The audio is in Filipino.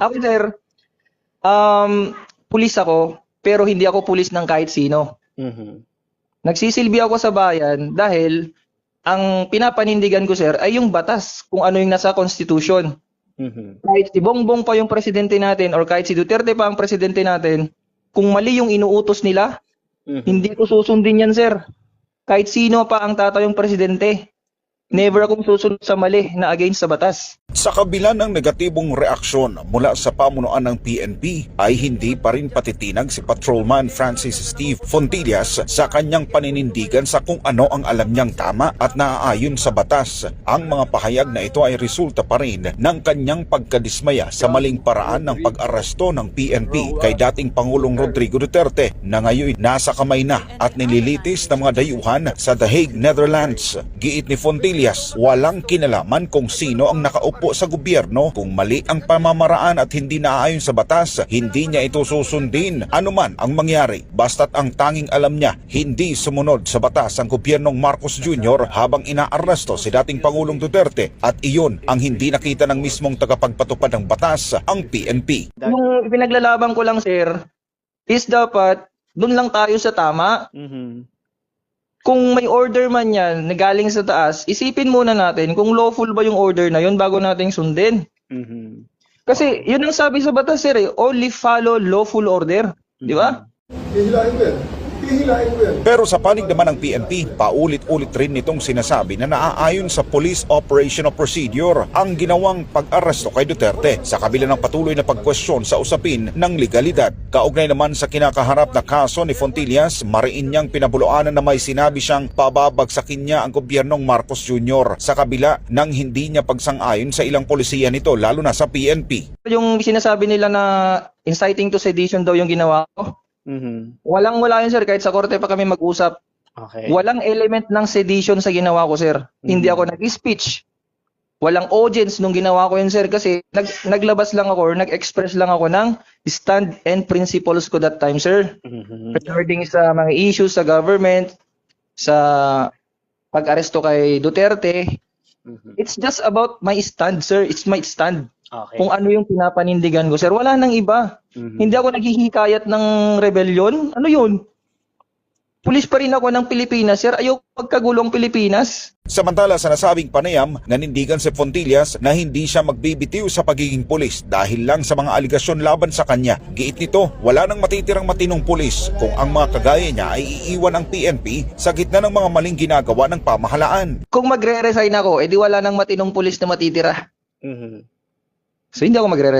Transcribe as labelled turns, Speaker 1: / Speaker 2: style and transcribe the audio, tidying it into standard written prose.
Speaker 1: Ako, sir, pulis ako, pero hindi ako pulis ng kahit sino.
Speaker 2: Mhm.
Speaker 1: Nagsisilbi ako sa bayan dahil ang pinapanindigan ko, sir, ay yung batas, kung ano yung nasa Constitution.
Speaker 2: Mhm.
Speaker 1: Kahit si Bongbong pa yung presidente natin or kahit si Duterte pa ang presidente natin, kung mali yung inuutos nila,
Speaker 2: Mhm.
Speaker 1: hindi ko susundin yan, sir. Kahit sino pa ang tatayong presidente, never akong susunod sa mali na against sa batas.
Speaker 3: Sa kabila ng negatibong reaksyon mula sa pamunuan ng PNP ay hindi pa rin patitinag si Patrolman Francis Steve Fontillas sa kanyang paninindigan sa kung ano ang alam niyang tama at naaayon sa batas. Ang mga pahayag na ito ay resulta pa rin ng kanyang pagkadismaya sa maling paraan ng pag-aresto ng PNP kay dating Pangulong Rodrigo Duterte na ngayon nasa kamay na at nililitis ng mga dayuhan sa The Hague, Netherlands. Giit ni Fontillas, walang kinalaman kung sino ang nakaupo sa gobyerno. Kung mali ang pamamaraan at hindi naaayon sa batas, hindi niya ito susundin anuman ang mangyari. Basta't ang tanging alam niya, hindi sumunod sa batas ang gobyernong Marcos Jr. habang inaaresto si dating Pangulong Duterte at iyon ang hindi nakita ng mismong tagapagpatupad ng batas, ang PNP.
Speaker 1: Yung pinaglalaban ko lang, sir, is dapat doon lang tayo sa tama.
Speaker 2: Mhm.
Speaker 1: Kung may order man yan na galing sa taas, isipin muna natin kung lawful ba yung order na yun bago nating sundin.
Speaker 2: Mhm.
Speaker 1: Kasi yun ang sabi sa batas, sir, only follow lawful order. Di ba?
Speaker 4: Hihilahin ko yan. Hihilahin ko yan.
Speaker 3: Pero sa panig naman ng PNP, paulit-ulit rin nitong sinasabi na naaayon sa Police Operational Procedure ang ginawang pag-aresto kay Duterte sa kabila ng patuloy na pagkwestiyon sa usapin ng legalidad. Kaugnay naman sa kinakaharap na kaso ni Fontillas, mariin niyang pinabuluanan na may sinabi siyang pababagsakin niya ang gobyernong Marcos Jr. sa kabila ng hindi niya pagsang-ayon sa ilang polisiya nito lalo na sa PNP.
Speaker 1: Yung sinasabi nila na inciting to sedition daw yung ginawa ko,
Speaker 2: Mhm.
Speaker 1: walang-wala yun, sir, kahit sa korte pa kami mag-usap.
Speaker 2: Okay.
Speaker 1: Walang element ng sedition sa ginawa ko, sir. Hindi ako nag-speech. Walang audience nung ginawa ko yun, sir, kasi naglabas lang ako or nag-express lang ako ng stand and principles ko that time, sir.
Speaker 2: Mhm.
Speaker 1: Regarding sa mga issues sa government, sa pag-aresto kay Duterte,
Speaker 2: Mhm.
Speaker 1: it's just about my stand, sir. It's my stand.
Speaker 2: Okay.
Speaker 1: Kung ano yung pinapanindigan ko, sir. Wala nang iba.
Speaker 2: Mhm.
Speaker 1: Hindi ako naghihikayat ng rebellion. Ano yun? Pulis pa rin ako ng Pilipinas, sir. Ayaw pagkagulong Pilipinas.
Speaker 3: Samantala sa nasabing panayam, nanindigan si Fontillas na hindi siya magbibitiw sa pagiging pulis dahil lang sa mga aligasyon laban sa kanya. Giit nito, wala nang matitirang matinong pulis kung ang mga kagaya niya ay iiwan ang PNP sa gitna ng mga maling ginagawa ng pamahalaan.
Speaker 1: Kung magre-resign ako, edi wala nang matinong pulis na matitira.
Speaker 2: Mhm.
Speaker 1: So hindi ako magre